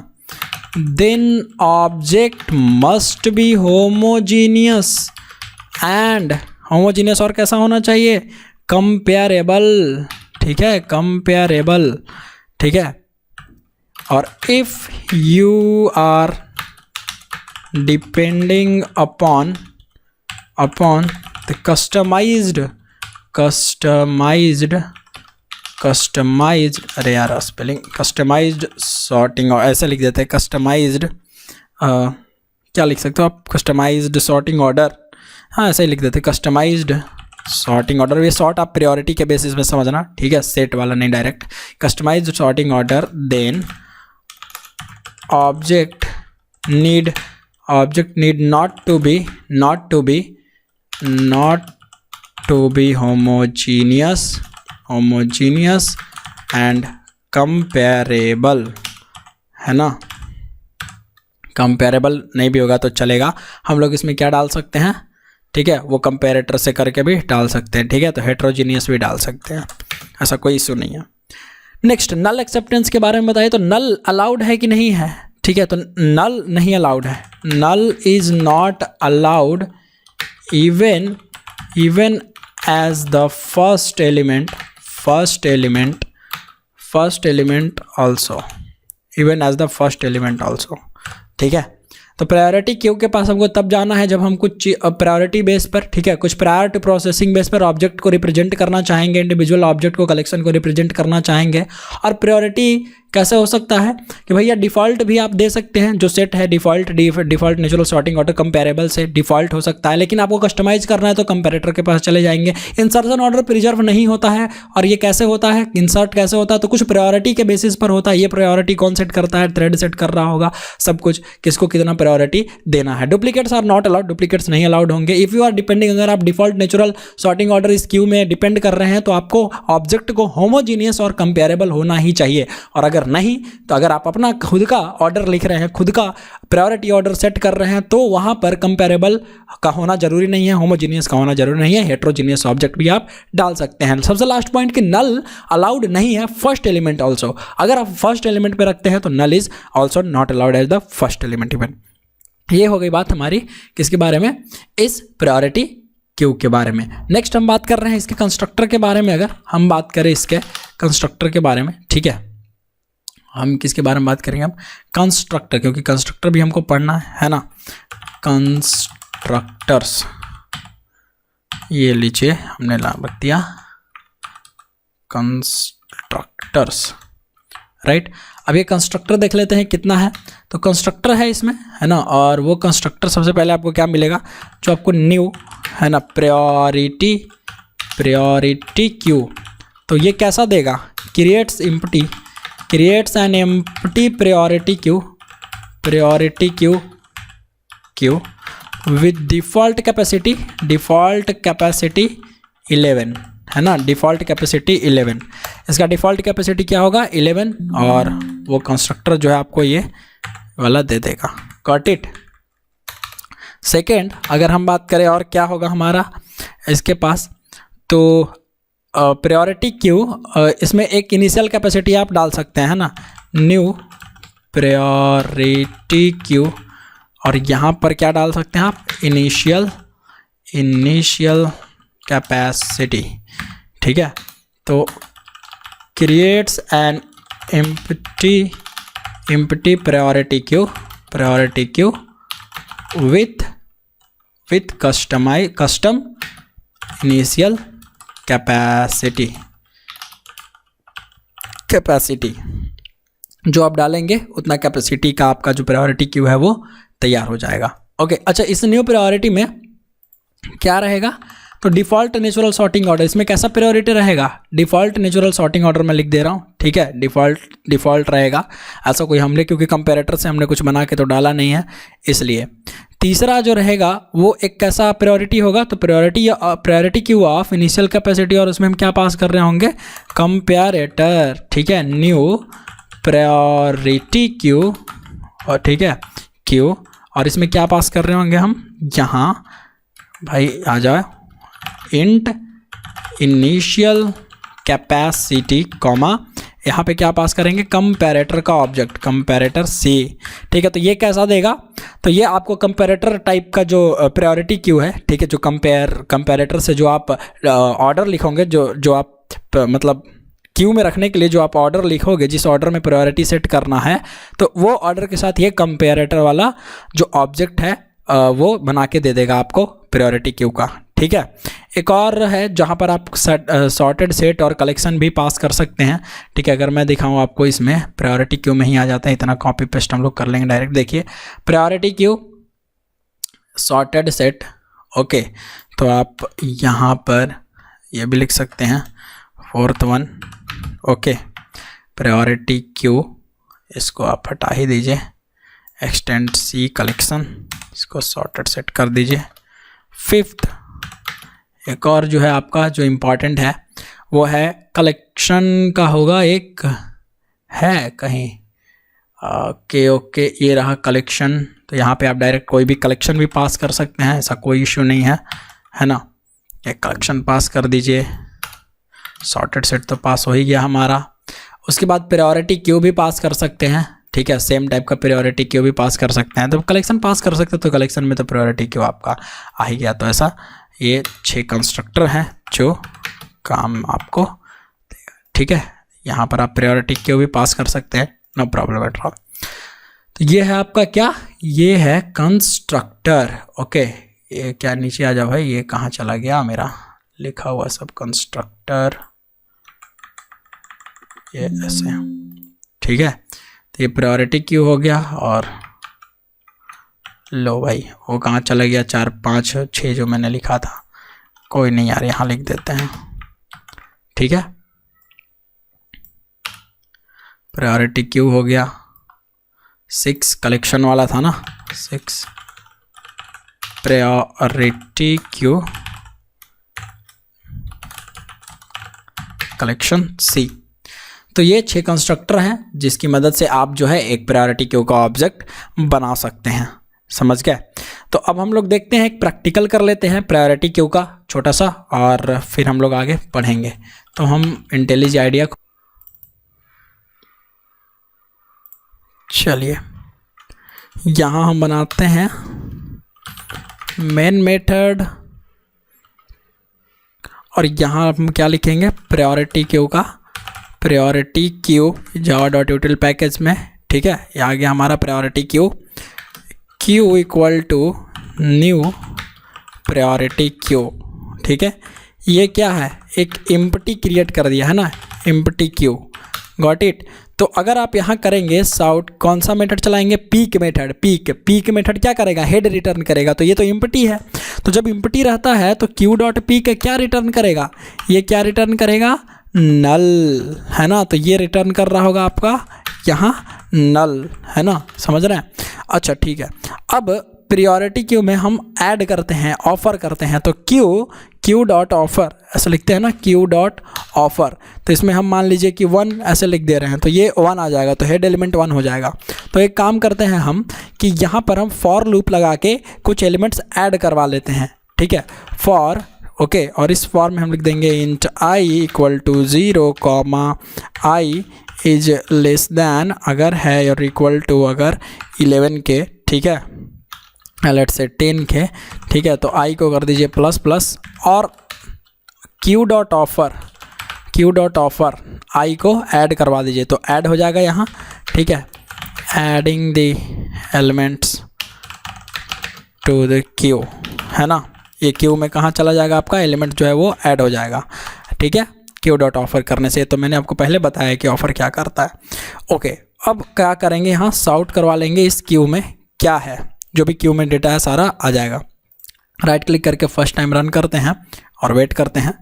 then object must be homogeneous and homogeneous, और कैसा होना चाहिए, comparable, ठीक है, comparable, ठीक है। और if you are depending upon the customised, अरे यार स्पेलिंग, कस्टमाइज्ड सॉर्टिंग, और ऐसे लिख देते हैं कस्टमाइज्ड, क्या लिख सकते हो आप, कस्टमाइज्ड सॉर्टिंग ऑर्डर, हाँ ऐसे ही लिख देते हैं कस्टमाइज्ड सॉर्टिंग ऑर्डर। ये सॉर्ट आप प्रायोरिटी के बेसिस में समझना, ठीक है, सेट वाला नहीं, direct customised sorting order. Then object need not to be homogeneous and comparable, है ना। कंपेरेबल नहीं भी होगा तो चलेगा, हम लोग इसमें क्या डाल सकते हैं, ठीक है, वो कंपेरेटर से करके भी डाल सकते हैं, ठीक है, तो हेट्रोजीनियस भी डाल सकते हैं, ऐसा कोई इशू नहीं है। नेक्स्ट, नल एक्सेप्टेंस के बारे में बताइए, तो नल अलाउड है कि नहीं है, ठीक है, तो नल नहीं अलाउड है, null is not allowed even as the first element also, even as the first element also, ठीक है। तो प्रायोरिटी क्यू के पास हमको तब जाना है जब हम कुछ प्रायोरिटी बेस पर, ठीक है, कुछ प्रायर टू प्रोसेसिंग बेस पर ऑब्जेक्ट को रिप्रेजेंट करना चाहेंगे, इंडिविजुअल ऑब्जेक्ट को, कलेक्शन को रिप्रेजेंट करना चाहेंगे। और प्रायोरिटी कैसे हो सकता है कि भैया डिफ़ॉल्ट भी आप दे सकते हैं, जो सेट है default natural sorting order comparable से डिफ़ॉल्ट हो सकता है, लेकिन आपको कस्टमाइज़ करना है तो कंपेरेटर के पास चले जाएंगे। इंसर्शन ऑर्डर प्रिजर्व नहीं होता है, और ये कैसे होता है, इंसर्ट कैसे होता है, तो कुछ प्रायोरिटी के बेसिस पर होता है। ये प्रायोरिटी कौन सेट करता है, थ्रेड सेट कर रहा होगा सब कुछ, किसको कितना प्रायोरिटी देना है। Duplicates are not allowed, duplicates नहीं अलाउड होंगे। इफ़ यू आर डिपेंडिंग, अगर आप डिफ़ॉल्ट नेचुरल सॉर्टिंग ऑर्डर इस क्यू में डिपेंड कर रहे हैं तो आपको ऑब्जेक्ट को होमोजीनियस और कंपेरेबल होना ही चाहिए, और अगर नहीं तो अगर आप अपना खुद का ऑर्डर लिख रहे हैं, खुद का प्रायोरिटी ऑर्डर सेट कर रहे हैं, तो वहां पर कंपेरेबल का होना जरूरी नहीं है, होमोजीनियस का होना जरूरी नहीं है, हेट्रोजीनियस ऑब्जेक्ट भी आप डाल सकते हैं। सबसे लास्ट पॉइंट कि नल अलाउड नहीं है फर्स्ट एलिमेंट ऑल्सो, अगर आप फर्स्ट एलिमेंट पे रखते हैं तो null is also not allowed as the first element even. ये हो गई बात हमारी किसके बारे में, इस प्रायोरिटी क्यू के बारे में। नेक्स्ट हम बात कर रहे हैं इसके कंस्ट्रक्टर के बारे में। अगर हम बात करें इसके कंस्ट्रक्टर के बारे में, ठीक है, हम किसके बारे में बात करेंगे, हम कंस्ट्रक्टर, क्योंकि कंस्ट्रक्टर भी हमको पढ़ना है ना। कंस्ट्रक्टर्स, ये लीजिए हमने रख दिया कंस्ट्रक्टर्स, राइट। अब ये कंस्ट्रक्टर देख लेते हैं कितना है, तो कंस्ट्रक्टर है इसमें, है ना, और वो कंस्ट्रक्टर सबसे पहले आपको क्या मिलेगा, जो आपको न्यू है ना, प्रायोरिटी क्यू, तो ये कैसा देगा, creates an empty priority queue with default capacity 11, है ना, डिफ़ॉल्ट कैपेसिटी 11, इसका डिफ़ॉल्ट कैपेसिटी क्या होगा 11, और वो कंस्ट्रक्टर जो है आपको ये वाला दे देगा, गॉट इट। सेकेंड, अगर हम बात करें और क्या होगा हमारा इसके पास, तो प्रायोरिटी क्यू, इसमें एक इनिशियल कैपेसिटी आप डाल सकते हैं, है ना, न्यू प्रायोरिटी क्यू, और यहाँ पर क्या डाल सकते हैं आप, इनिशियल कैपेसिटी, ठीक है। तो creates an empty priority queue with custom initial capacity जो आप डालेंगे उतना कैपेसिटी का आपका जो प्रायोरिटी क्यू है वो तैयार हो जाएगा। ओके, अच्छा, इस न्यू प्रायोरिटी में क्या रहेगा, तो डिफ़ॉल्ट नेचुरल सॉर्टिंग ऑर्डर, इसमें कैसा प्रायोरिटी रहेगा, डिफ़ॉल्ट नेचुरल सॉर्टिंग ऑर्डर में लिख दे रहा हूँ, ठीक है, डिफ़ॉल्ट रहेगा, ऐसा कोई हमने, क्योंकि कंपेरेटर से हमने कुछ बना के तो डाला नहीं है इसलिए। तीसरा जो रहेगा वो एक कैसा प्रायोरिटी होगा, तो priority queue of initial capacity, और उसमें हम क्या पास कर रहे होंगे, कंपेरेटर, ठीक है, न्यू प्रायोरिटी क्यू, और ठीक है क्यू, और इसमें क्या पास कर रहे होंगे हम, यहाँ भाई आ जाए, इंट इनिशियल कैपेसिटी कॉमा, यहाँ पे क्या पास करेंगे, कंपेरेटर का ऑब्जेक्ट, कंपेरेटर सी, ठीक है। तो ये कैसा देगा, तो ये आपको कंपैरेटर टाइप का जो प्रायोरिटी क्यू है, ठीक है, जो कंपैरेटर से जो आप ऑर्डर लिखोगे, जो आप मतलब क्यू में रखने के लिए जो आप ऑर्डर लिखोगे, जिस ऑर्डर में प्रायोरिटी सेट करना है, तो वो ऑर्डर के साथ ये कंपैरेटर वाला जो ऑब्जेक्ट है वो बना के दे देगा आपको प्रायोरिटी क्यू का, ठीक है। एक और है जहाँ पर आप सॉर्टेड सेट और कलेक्शन भी पास कर सकते हैं, ठीक है। अगर मैं दिखाऊँ आपको, इसमें प्रायोरिटी क्यू में ही आ जाता है, इतना कॉपी पेस्ट हम लोग कर लेंगे डायरेक्ट। देखिए priority queue, sorted set, okay. तो आप यहाँ पर ये भी लिख सकते हैं, fourth one, okay. Priority queue, इसको आप हटा ही दीजिए, एक्सटेंड सी कलेक्शन, इसको सॉर्टेड सेट कर दीजिए। फिफ्थ एक और जो है आपका जो इम्पॉर्टेंट है वो है कलेक्शन का होगा, एक है कहीं, ओके, ये रहा कलेक्शन। तो यहाँ पे आप डायरेक्ट कोई भी कलेक्शन भी पास कर सकते हैं, ऐसा कोई इशू नहीं है ना। एक कलेक्शन पास कर दीजिए, सॉर्टेड सेट तो पास हो ही गया हमारा। उसके बाद प्रायोरिटी क्यू भी पास कर सकते हैं, ठीक है, सेम टाइप का प्रायोरिटी क्यू भी पास कर सकते हैं। तो कलेक्शन पास कर सकते हैं, तो कलेक्शन में तो प्रायोरिटी क्यू आपका आ ही गया। तो ऐसा ये 6 कंस्ट्रक्टर हैं जो काम आपको, ठीक है। यहाँ पर आप प्रायोरिटी क्यू भी पास कर सकते हैं, नो प्रॉब्लम एट ऑल। तो ये है आपका क्या, ये है कंस्ट्रक्टर, ओके। ये क्या, नीचे आ जाओ भाई, ये कहाँ चला गया मेरा लिखा हुआ सब कंस्ट्रक्टर, ये ऐसे, ठीक है। तो ये प्रायोरिटी क्यू हो गया, और लो भाई वो कहाँ चला गया, 4 5 6 जो मैंने लिखा था, कोई नहीं यार, यहाँ लिख देते हैं, ठीक है। प्रायोरिटी क्यू हो गया, 6 कलेक्शन वाला था ना, 6 प्रायोरिटी क्यू कलेक्शन सी। तो ये 6 कंस्ट्रक्टर हैं जिसकी मदद से आप जो है एक प्रायोरिटी क्यू का ऑब्जेक्ट बना सकते हैं, समझ गए। तो अब हम लोग देखते हैं, एक प्रैक्टिकल कर लेते हैं प्रायोरिटी क्यू का छोटा सा, और फिर हम लोग आगे पढ़ेंगे। तो हम इंटेलिज आइडिया, चलिए यहाँ हम बनाते हैं मेन मेथड, और यहाँ हम क्या लिखेंगे, प्रायोरिटी क्यू का, प्रायोरिटी क्यू java.util पैकेज में, ठीक है। ये आ गया हमारा priority queue, queue equal to new priority queue, ठीक है। ये क्या है, एक एम्प्टी क्रिएट कर दिया है ना, एम्प्टी क्यू, गॉट इट। तो अगर आप यहाँ करेंगे साउट, कौन सा मेथड चलाएंगे, पीक मेथड, पीक मेथड क्या करेगा, हेड रिटर्न करेगा। तो ये तो एम्प्टी है, तो जब एम्प्टी रहता है तो क्यू डॉट पीक क्या रिटर्न करेगा, ये क्या रिटर्न करेगा, नल, है ना। तो ये रिटर्न कर रहा होगा आपका यहाँ नल, है ना, समझ रहे हैं। अच्छा ठीक है, अब प्रायोरिटी क्यू में हम ऐड करते हैं, ऑफ़र करते हैं। तो क्यू डॉट ऑफ़र ऐसे लिखते हैं ना, क्यू डॉट ऑफ़र। तो इसमें हम मान लीजिए कि 1 ऐसे लिख दे रहे हैं, तो ये 1 आ जाएगा, तो हेड एलिमेंट 1 हो जाएगा। तो एक काम करते हैं हम कि यहाँ पर हम फॉर लूप लगा के कुछ एलिमेंट्स ऐड करवा लेते हैं, ठीक है, फॉर, ओके। और इस फॉर में हम लिख देंगे int i equal to 0 comma i is less than, अगर है और इक्वल टू अगर 11 के, ठीक है, लेट्स से 10 के, ठीक है। तो आई को कर दीजिए प्लस प्लस, और क्यू डॉट ऑफ़र आई को ऐड करवा दीजिए, तो ऐड हो जाएगा यहाँ, ठीक है। Adding the elements to the queue, है ना। ये क्यू में कहाँ चला जाएगा, आपका एलिमेंट जो है वो ऐड हो जाएगा, ठीक है, क्यू डॉट ऑफ़र करने से। तो मैंने आपको पहले बताया कि ऑफ़र क्या करता है, ओके। अब क्या करेंगे, यहाँ साउट करवा लेंगे इस क्यू में क्या है, जो भी क्यू में डेटा है सारा आ जाएगा। राइट क्लिक करके फर्स्ट टाइम रन करते हैं और वेट करते हैं।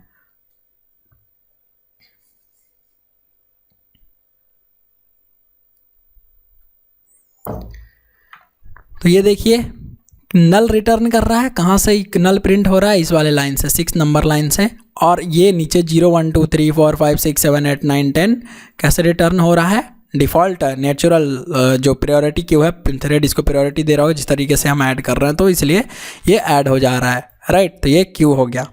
तो ये देखिए नल रिटर्न कर रहा है, कहाँ से नल प्रिंट हो रहा है, इस वाले लाइन से, 6 नंबर लाइन से। और ये नीचे 0 1 2 3 4 5 6 7 8 9 10 कैसे रिटर्न हो रहा है, डिफ़ॉल्ट नेचुरल जो प्रायोरिटी क्यू है, थ्रेड इसको प्रायोरिटी दे रहा हो जिस तरीके से हम ऐड कर रहे हैं, तो इसलिए ये ऐड हो जा रहा है, राइट। तो ये क्यू हो गया।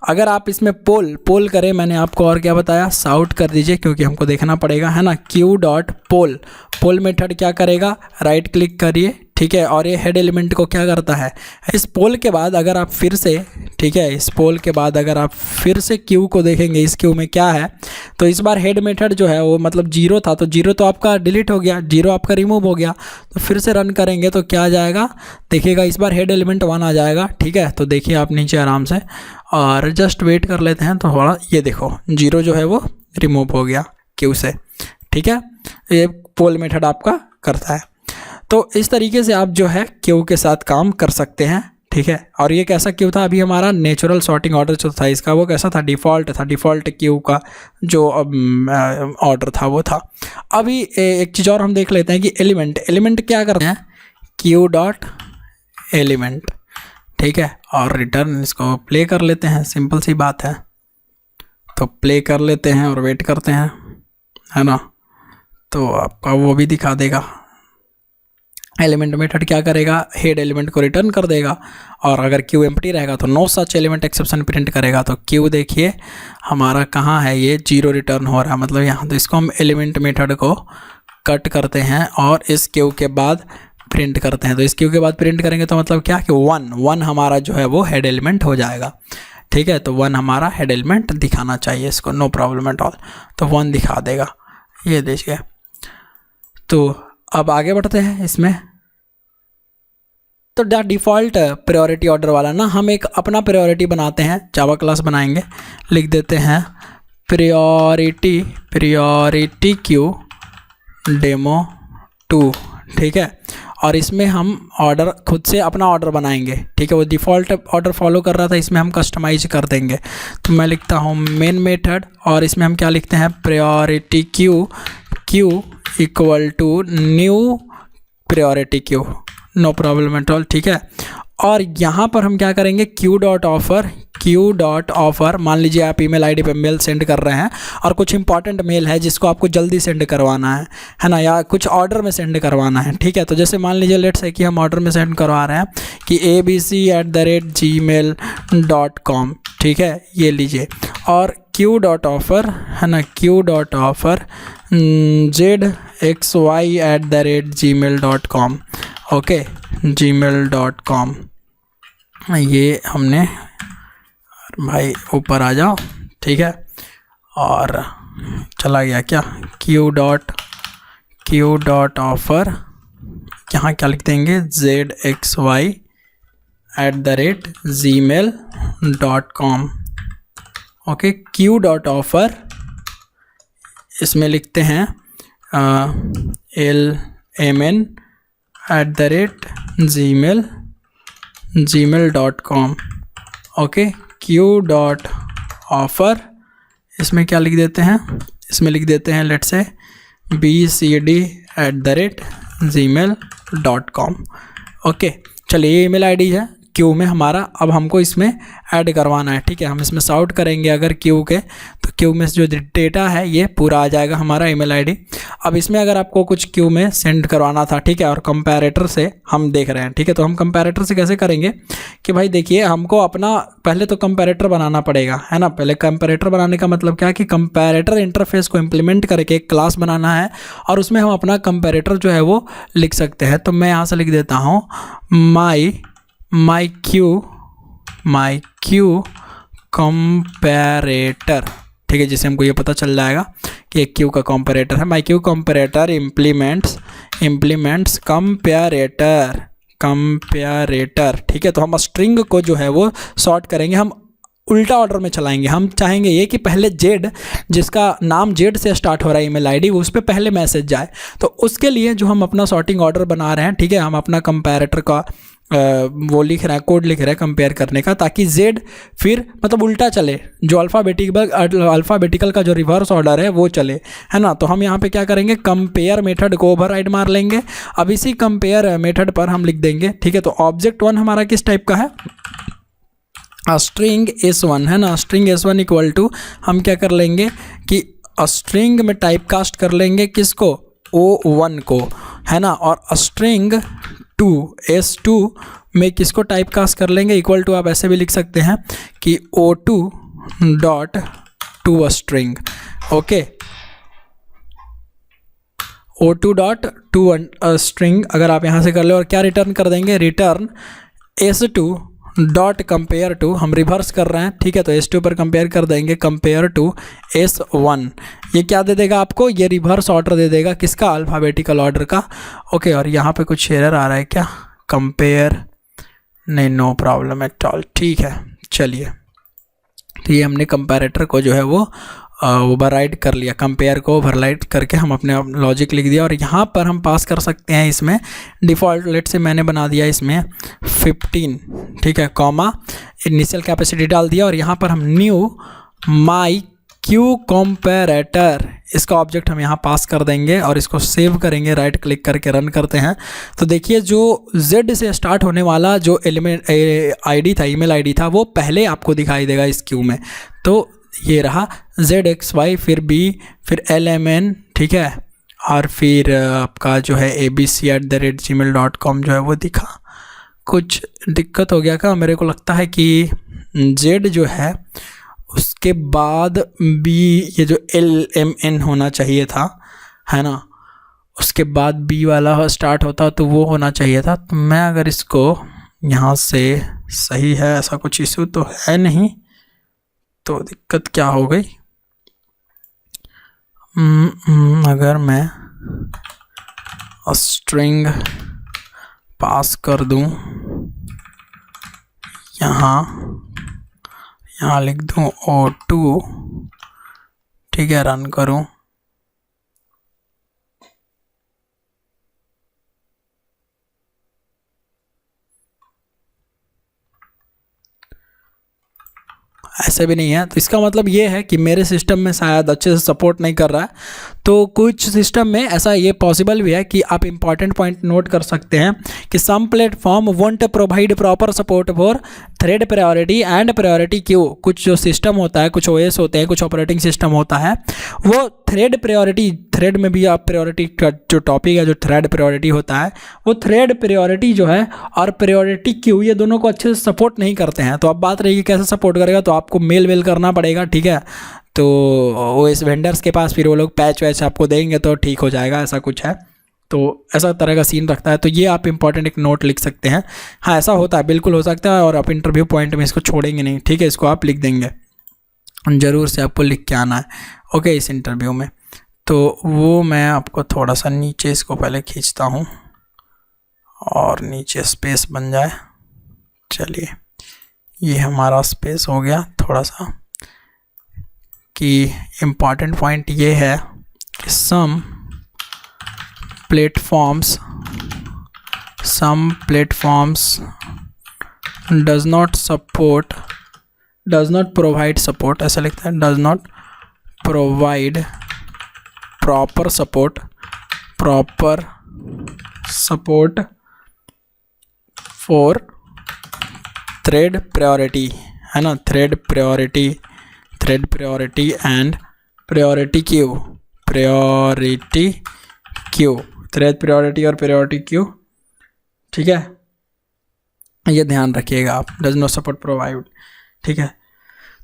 अगर आप इसमें पोल करें, मैंने आपको और क्या बताया, साउट कर दीजिए क्योंकि हमको देखना पड़ेगा, है ना। क्यू डॉट पोल मेथड क्या करेगा, राइट क्लिक करिए, ठीक है। और ये हेड एलिमेंट को क्या करता है, इस पोल के बाद अगर आप फिर से, ठीक है, इस पोल के बाद अगर आप फिर से क्यू को देखेंगे, इस क्यू में क्या है, तो इस बार हेड मेथड जो है वो मतलब 0 था, तो 0 तो आपका डिलीट हो गया, 0 आपका रिमूव हो गया। तो फिर से रन करेंगे तो क्या आ जाएगा, देखिएगा इस बार हेड एलिमेंट 1 आ जाएगा। ठीक है, तो देखिए आप नीचे आराम से, और जस्ट वेट कर लेते हैं तो थोड़ा, ये देखो 0 जो है वो रिमूव हो गया क्यू से। ठीक है, ये पोल मेथड आपका करता है। तो इस तरीके से आप जो है क्यू के साथ काम कर सकते हैं। ठीक है, और ये कैसा क्यू था, अभी हमारा नेचुरल सॉर्टिंग ऑर्डर जो था इसका वो कैसा था, डिफ़ॉल्ट था, डिफ़ॉल्ट क्यू का जो ऑर्डर था वो था। अभी एक चीज़ और हम देख लेते हैं कि एलिमेंट क्या करते हैं, क्यू डॉट एलिमेंट। ठीक है, और रिटर्न, इसको प्ले कर लेते हैं, सिंपल सी बात है। तो प्ले कर लेते हैं और वेट करते हैं, है ना, तो आपका वो भी दिखा देगा। एलिमेंट मेथड क्या करेगा, हेड एलिमेंट को रिटर्न कर देगा, और अगर क्यू एम्प्टी रहेगा तो no such element exception print करेगा। तो क्यू देखिए हमारा कहाँ है, ये 0 रिटर्न हो रहा है, मतलब यहाँ। तो इसको हम एलिमेंट मेथड को कट करते हैं और इस क्यू के बाद प्रिंट करते हैं। तो इस क्यू के बाद प्रिंट करेंगे तो मतलब क्या कि 1 हमारा जो है वो हेड एलिमेंट हो जाएगा। ठीक है, तो 1 हमारा हेड एलिमेंट दिखाना चाहिए इसको, नो प्रॉब्लम एट ऑल। तो 1 दिखा देगा, ये देखिए। तो अब आगे बढ़ते हैं इसमें। तो डिफ़ॉल्ट प्रायोरिटी ऑर्डर वाला ना, हम एक अपना प्रायोरिटी बनाते हैं, जावा क्लास बनाएंगे, लिख देते हैं प्रायोरिटी क्यू डेमो 2। ठीक है, और इसमें हम ऑर्डर खुद से अपना ऑर्डर बनाएंगे। ठीक है, वो डिफ़ॉल्ट ऑर्डर फॉलो कर रहा था, इसमें हम कस्टमाइज कर देंगे। तो मैं लिखता हूँ मेन मेथड, और इसमें हम क्या लिखते हैं, priority queue equal to new priority queue, no problem at all. ठीक है, और यहाँ पर हम क्या करेंगे, क्यू डॉट ऑफर, मान लीजिए आप ईमेल आईडी पे मेल सेंड कर रहे हैं और कुछ इंपॉर्टेंट मेल है जिसको आपको जल्दी सेंड करवाना है ना, या कुछ ऑर्डर में सेंड करवाना है। ठीक है, तो जैसे मान लीजिए लेट्स है कि हम ऑर्डर में सेंड करवा रहे हैं कि abc@gmail.com। ठीक है, ये लीजिए, और क्यू डॉट ऑफर है ना, Q dot offer zxy@gmail.com। Okay, gmail.com। ये हमने, भाई ऊपर आ जाओ। ठीक है, और चला गया क्या, क्यू डॉट ऑफर, यहाँ क्या लिख देंगे, zxy@gmail.com। Okay, Q dot offer, इसमें लिखते हैं lmn@gmail.com। Okay, Q dot offer, इसमें क्या लिख देते हैं, इसमें लिख देते हैं लेट्स से bcd@gmail.com। ओके, चलिए ये ईमेल आईडी है क्यू में हमारा, अब हमको इसमें ऐड करवाना है। ठीक है, हम इसमें सॉर्ट करेंगे अगर क्यू के, तो क्यू में जो डेटा है ये पूरा आ जाएगा हमारा ईमेल आईडी। अब इसमें अगर आपको कुछ क्यू में सेंड करवाना था, ठीक है, और कंपैरेटर से हम देख रहे हैं। ठीक है, तो हम कंपैरेटर से कैसे करेंगे कि भाई देखिए, हमको अपना पहले तो कंपैरेटर बनाना पड़ेगा, है ना। पहले कंपैरेटर बनाने का मतलब क्या कि कंपैरेटर इंटरफेस को इम्प्लीमेंट करके एक क्लास बनाना है, और उसमें हम अपना कंपैरेटर जो है वो लिख सकते हैं। तो मैं यहाँ से लिख देता हूँ माई क्यू कंपैरेटर। ठीक है, जिससे हमको ये पता चल जाएगा कि एक क्यू का कंपैरेटर है। माई क्यू कंपैरेटर इम्प्लीमेंट्स कंपैरेटर। ठीक है, तो हम स्ट्रिंग को जो है वो सॉर्ट करेंगे, हम उल्टा ऑर्डर में चलाएंगे। हम चाहेंगे ये कि पहले जेड, जिसका नाम जेड से स्टार्ट हो रहा है ईमेल आईडी, उस पर पहले मैसेज जाए। तो उसके लिए जो हम अपना सॉर्टिंग ऑर्डर बना रहे हैं, ठीक है, हम अपना कंपैरेटर का वो लिख रहे हैं, कोड लिख रहे हैं कंपेयर करने का, ताकि जेड फिर मतलब उल्टा चले, जो अल्फ़ाबेटिकल का जो रिवर्स ऑर्डर है वो चले, है ना। तो हम यहाँ पे क्या करेंगे, कंपेयर मेथड को ओवरराइड मार लेंगे। अब इसी कंपेयर मेथड पर हम लिख देंगे, ठीक है, तो ऑब्जेक्ट 1 हमारा किस टाइप का है, स्ट्रिंग s1 है ना। स्ट्रिंग s1 इक्वल टू हम क्या कर लेंगे कि स्ट्रिंग में टाइप कास्ट कर लेंगे किसको, o1 को, है ना। और स्ट्रिंग s2 में किसको टाइप कास्ट कर लेंगे, इक्वल टू आप ऐसे भी लिख सकते हैं कि o2 dot to string. Okay, O2 dot to string अगर आप यहाँ से कर ले और क्या रिटर्न कर देंगे, return S2 dot compare to, हम रिवर्स कर रहे हैं, ठीक है, तो S2 पर कंपेयर कर देंगे कंपेयर टू S1। ये क्या दे देगा आपको, ये रिवर्स ऑर्डर दे देगा, किसका, अल्फ़ाबेटिकल ऑर्डर का। ओके, और यहाँ पे कुछ एरर आ रहा है क्या, कंपेयर नहीं, नो प्रॉब्लम एट ऑल, ठीक है। चलिए, तो ये हमने कंपैरेटर को जो है वो ओवरराइड कर लिया, कंपेयर को ओवरराइड करके हम अपने लॉजिक लिख दिया। और यहाँ पर हम पास कर सकते हैं इसमें डिफ़ॉल्ट, लेट से मैंने बना दिया इसमें 15, ठीक है, कॉमा इनिशियल कैपेसिटी डाल दिया, और यहाँ पर हम न्यू माई क्यू कंपैरेटर, इसका ऑब्जेक्ट हम यहाँ पास कर देंगे और इसको सेव करेंगे, राइट क्लिक करके रन करते हैं। तो देखिए जो Z से स्टार्ट होने वाला जो एलिमेंट आईडी था, ईमेल आईडी था, वो पहले आपको दिखाई देगा इस क्यू में। तो ये रहा ZXY, फिर B, फिर LMN, ठीक है, और फिर आपका जो है abc@gmail.com जो है वो दिखा। कुछ दिक्कत हो गया क्या, मेरे को लगता है कि Z जो है उसके बाद B, ये जो LMN होना चाहिए था, है ना, उसके बाद B वाला स्टार्ट होता तो वो होना चाहिए था। तो मैं अगर इसको यहाँ से, सही है, ऐसा कुछ इशू तो है नहीं, तो दिक्कत क्या हो गई, अगर मैं स्ट्रिंग पास कर दूं, यहाँ लिख दूं O2, ठीक है, रन करूं, ऐसे भी नहीं है। तो इसका मतलब ये है कि मेरे सिस्टम में शायद अच्छे से सपोर्ट नहीं कर रहा है। तो कुछ सिस्टम में ऐसा ये पॉसिबल भी है कि आप इंपॉर्टेंट पॉइंट नोट कर सकते हैं कि some platform won't provide proper support for thread priority and priority queue. कुछ जो सिस्टम होता है, कुछ OS होते हैं, कुछ ऑपरेटिंग सिस्टम होता है, वो थ्रेड प्रायोरिटी, थ्रेड में भी आप प्रायोरिटी का जो टॉपिक है, जो थ्रेड प्रायोरिटी होता है, वो थ्रेड प्रायोरिटी जो है और प्रायोरिटी क्यू, ये दोनों को अच्छे से सपोर्ट नहीं करते हैं। तो अब बात रही कैसे सपोर्ट करेगा, तो आपको मेल करना पड़ेगा, ठीक है। तो OS वेंडर्स के पास फिर वो लोग पैच वैच आपको देंगे तो ठीक हो जाएगा, ऐसा कुछ है। तो ऐसा तरह का सीन रखता है। तो ये आप इंपॉर्टेंट एक नोट लिख सकते हैं। हाँ, ऐसा होता है, बिल्कुल हो सकता है, और आप इंटरव्यू पॉइंट में इसको छोड़ेंगे नहीं, ठीक है, इसको आप लिख देंगे, ज़रूर से आपको लिख के आना है, ओके, इस इंटरव्यू में। तो वो मैं आपको थोड़ा सा नीचे इसको पहले खींचता हूँ और नीचे स्पेस बन जाए। चलिए, ये हमारा स्पेस हो गया थोड़ा सा, कि इम्पॉर्टेंट पॉइंट ये है कि सम platforms does not provide support, ऐसा लिखता है, does not provide proper support for thread priority, है ना, thread priority and priority queue, thread priority और प्रायोरिटी क्यू, ठीक है, ये ध्यान रखिएगा आप, डज नॉट सपोर्ट प्रोवाइड, ठीक है।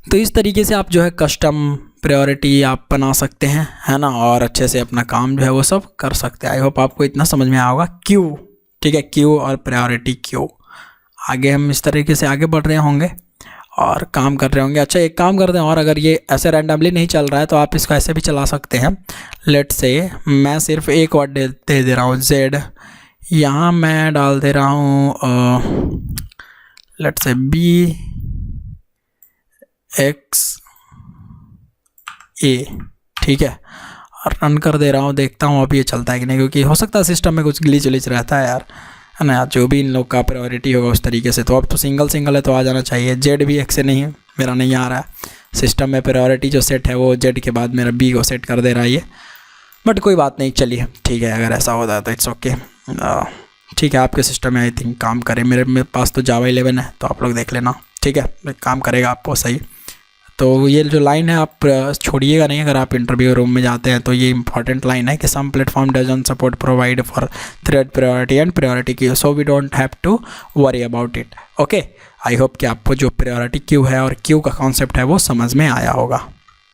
तो इस तरीके से आप जो है कस्टम प्रायोरिटी आप बना सकते हैं, है ना, और अच्छे से अपना काम जो है वो सब कर सकते हैं। आई होप आपको इतना समझ में आया होगा, क्यू, ठीक है, क्यू और प्रायोरिटी क्यू। आगे हम इस तरीके से आगे बढ़ रहे होंगे और काम कर रहे होंगे। अच्छा, एक काम करते हैं, और अगर ये ऐसे रैंडमली नहीं चल रहा है तो आप इसको ऐसे भी चला सकते हैं। लेट से मैं सिर्फ एक वर्ड दे रहा हूँ, Z, यहाँ मैं डाल दे रहा हूँ लेट से BXA, ठीक है, और रन कर दे रहा हूँ, देखता हूँ अब ये चलता है कि नहीं, क्योंकि हो सकता है सिस्टम में कुछ ग्लिच विच रहता है यार, है ना, जो भी इन लोग का प्रायोरिटी होगा उस तरीके से। तो अब तो सिंगल है तो आ जाना चाहिए। ZBX से नहीं, मेरा नहीं आ रहा है सिस्टम में, प्रायोरिटी जो सेट है वो Z के बाद मेरा B को सेट कर दे रहा है ये, बट कोई बात नहीं, चलिए, ठीक है, अगर ऐसा होता है तो इट्स ओके, ठीक है। आपके सिस्टम में आई थिंक काम करे, मेरे पास तो Java 11 है, तो आप लोग देख लेना, ठीक है, काम करेगा आपको सही। तो ये जो लाइन है आप छोड़िएगा नहीं, अगर आप इंटरव्यू रूम में जाते हैं तो ये इंपॉर्टेंट लाइन है कि some platform doesn't support provide for thread priority and priority queue, so we don't have to worry about it, okay. I hope कि आपको जो प्रायोरिटी क्यू है और क्यू का कॉन्सेप्ट है वो समझ में आया होगा।